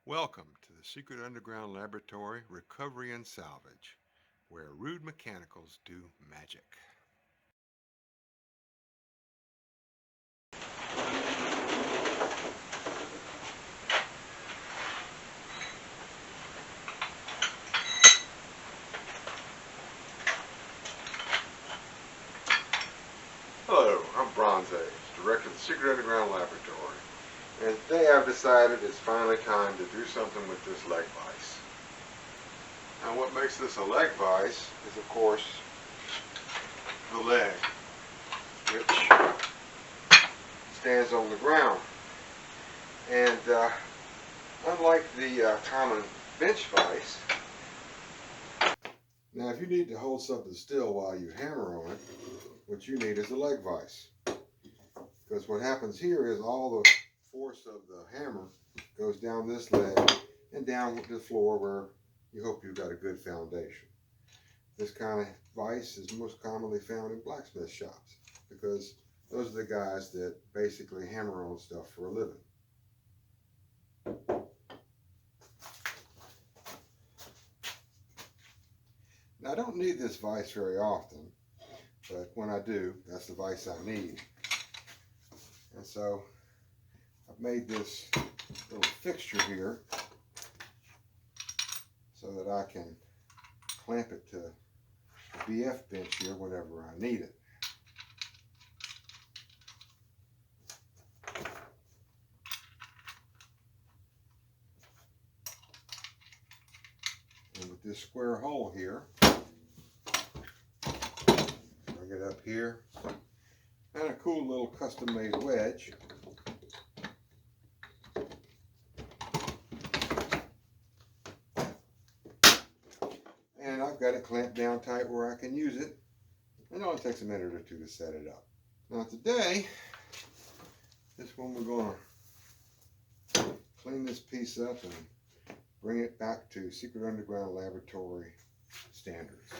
Welcome to the Secret Underground Laboratory Recovery and Salvage, where rude mechanicals do magic. Hello, I'm Bronze Age, Director of the Secret Underground Laboratory, and today I've decided it's finally time to do something with this leg vise. Now what makes this a leg vise is of course the leg, which stands on the ground. And unlike the common bench vise, now if you need to hold something still while you hammer on it, what you need is a leg vise. Because what happens here is all the force of the hammer goes down this leg and down to the floor where you hope you've got a good foundation. This kind of vise is most commonly found in blacksmith shops because those are the guys that basically hammer on stuff for a living. Now I don't need this vise very often, but when I do, that's the vise I need. And so I've made this little fixture here so that I can clamp it to the BF bench here whenever I need it. And with this square hole here, bring it up here, and a cool little custom-made wedge. And I've got it clamped down tight where I can use it. It only takes a minute or two to set it up. Now today, this one we're going to clean this piece up and bring it back to Secret Underground Laboratory standards.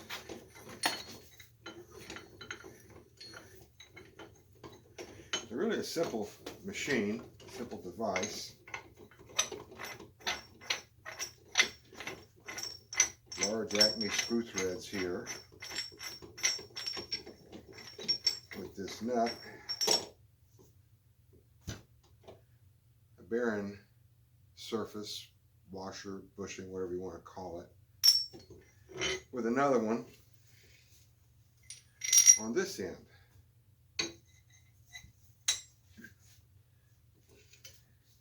It's really a simple machine, simple device. Large Acme screw threads here with this nut, a bearing surface, washer, bushing, whatever you want to call it, with another one on this end.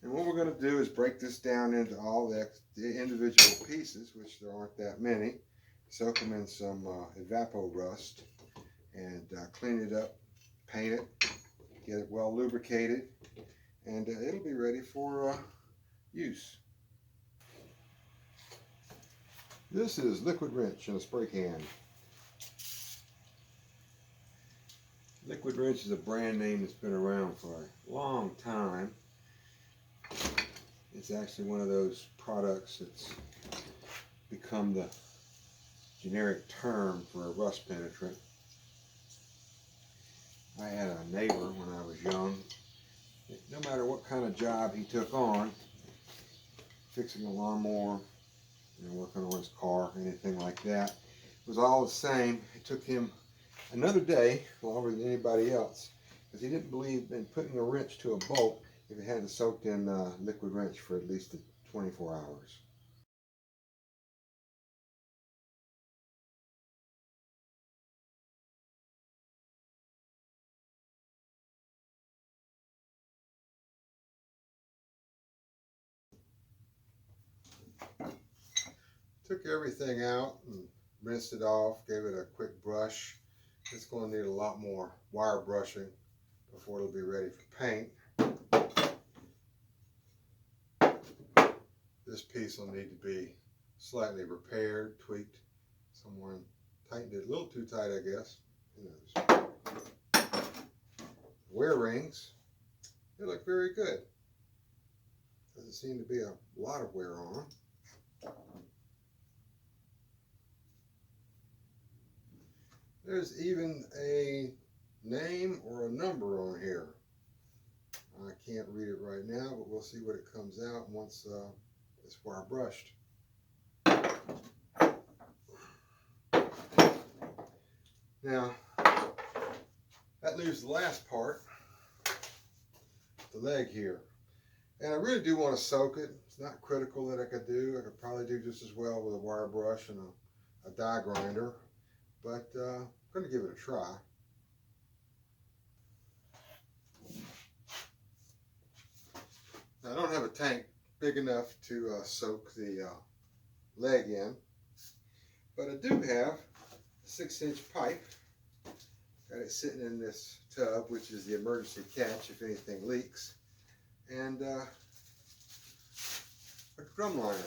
And what we're going to do is break this down into all the individual pieces, which there aren't that many, soak them in some evapor rust, and clean it up, paint it, get it well lubricated, and it'll be ready for use. This is liquid wrench in a spray can. Liquid wrench is a brand name that's been around for a long time. It's actually one of those products that's become the generic term for a rust penetrant. I had a neighbor when I was young. No matter what kind of job he took on, fixing a lawnmower, working on his car, anything like that, it was all the same. It took him another day, longer than anybody else, because he didn't believe in putting a wrench to a bolt if it hadn't soaked in liquid wrench for at least 24 hours. Took everything out and rinsed it off, gave it a quick brush. It's going to need a lot more wire brushing before it'll be ready for paint. This piece will need to be slightly repaired, tweaked, somewhere, tightened it a little too tight, I guess. Who knows? Wear rings, they look very good. Doesn't seem to be a lot of wear on them. There's even a name or a number on here. I can't read it right now, but we'll see what it comes out once It's wire brushed. Now, that leaves the last part, the leg here. And I really do want to soak it. It's not critical that I could do. I could probably do just as well with a wire brush and a die grinder, but I'm going to give it a try. Now, I don't have a tank big enough to soak the leg in, but I do have a 6-inch pipe. Got it sitting in this tub, which is the emergency catch if anything leaks, and a drum liner.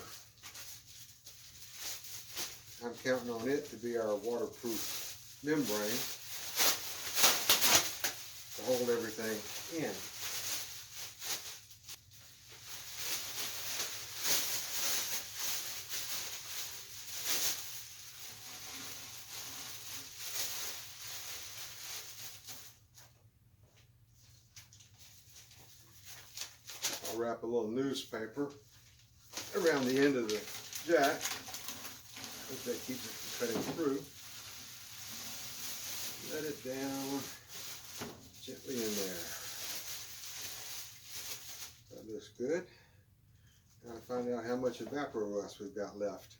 I'm counting on it to be our waterproof membrane to hold everything in. I'll wrap a little newspaper around the end of the jack, because that keeps it from cutting through. Let it down gently in there. That looks good. Now I'll find out how much evapor rust we've got left.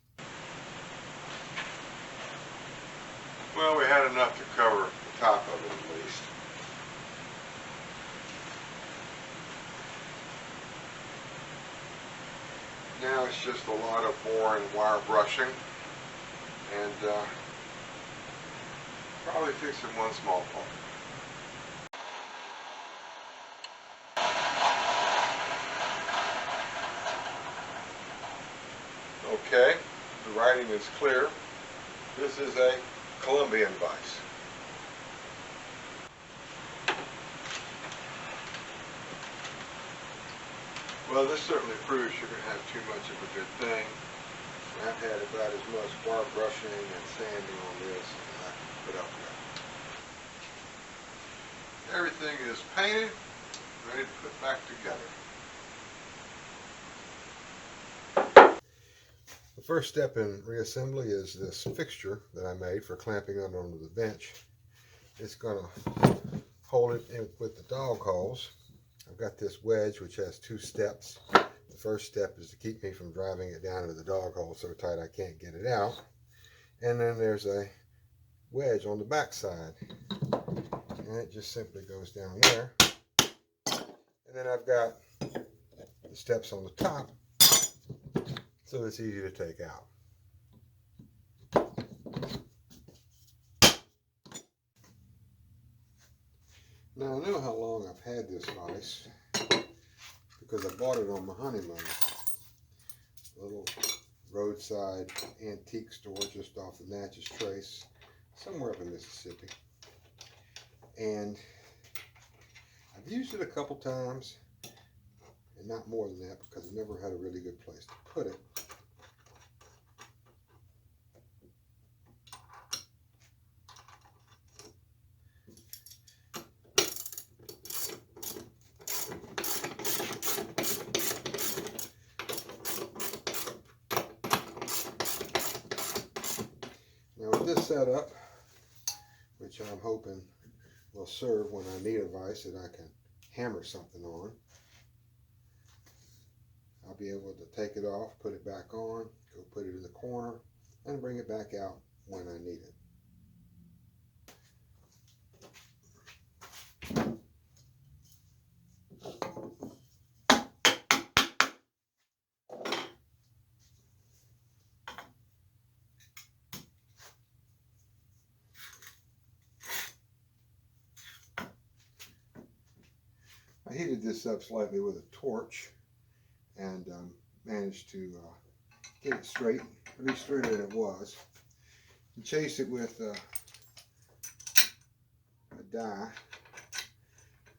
Well, we had enough to cover the top of it at least. Now it's just a lot of boring wire brushing and probably fixing one small part. Okay, the writing is clear. This is a Columbian vise. Well, this certainly proves you can have too much of a good thing. I've had about as much wire brushing and sanding on this as I can put up with. Everything is painted, ready to put back together. The first step in reassembly is this fixture that I made for clamping under the bench. It's going to hold it in with the dog holes. I've got this wedge which has 2 steps. The first step is to keep me from driving it down into the dog hole so tight I can't get it out. And then there's a wedge on the back side. And it just simply goes down there. And then I've got the steps on the top so it's easy to take out. Now I know how long I've had this vise because I bought it on my honeymoon. A little roadside antique store just off the Natchez Trace, somewhere up in Mississippi. And I've used it a couple times, and not more than that because I never had a really good place to put it. Now with this setup, which I'm hoping will serve when I need a vise that I can hammer something on, I'll be able to take it off, put it back on, go put it in the corner, and bring it back out when I need it. I heated this up slightly with a torch and managed to get it straight, at least straighter than it was, and chase it with a die.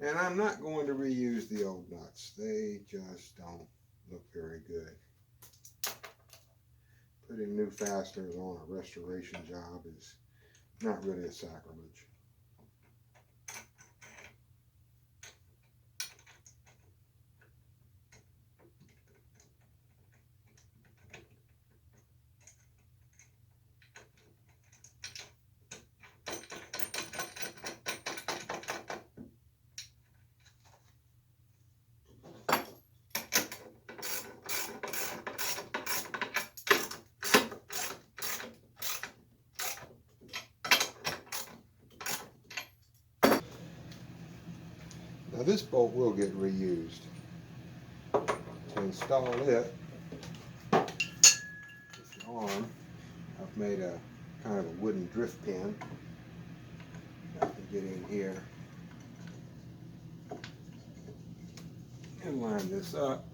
And I'm not going to reuse the old nuts. They just don't look very good. Putting new fasteners on a restoration job is not really a sacrilege. Now this bolt will get reused. To install it, this arm, I've made a kind of a wooden drift pin. I can get in here and line this up.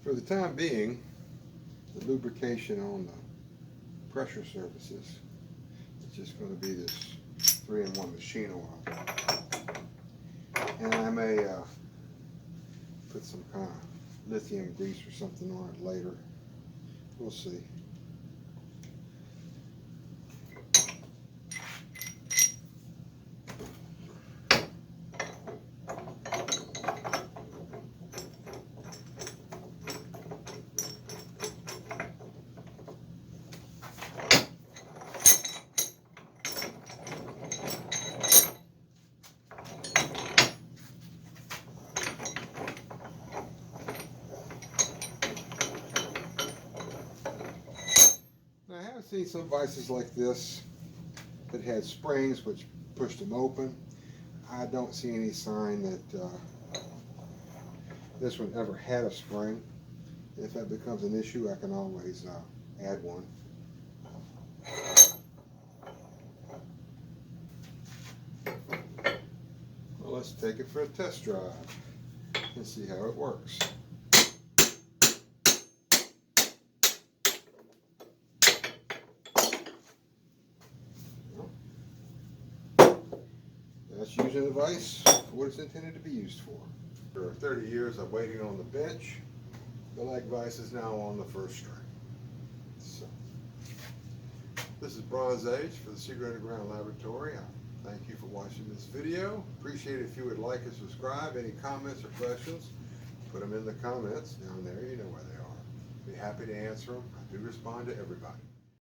For the time being, the lubrication on the pressure surfaces is just going to be this 3-in-1 machine oil. And I may put some kind of lithium grease or something on it later. We'll see. I've seen some vices like this that had springs which pushed them open. I don't see any sign that this one ever had a spring. If that becomes an issue, I can always add one. Well, let's take it for a test drive and see how it works. That's using the vise for what it's intended to be used for. For 30 years of waiting on the bench, the leg vise is now on the first string. So, this is Bronze Age for the Secret Underground Laboratory. I thank you for watching this video. Appreciate it if you would like and subscribe. Any comments or questions, put them in the comments down there. You know where they are. Be happy to answer them. I do respond to everybody.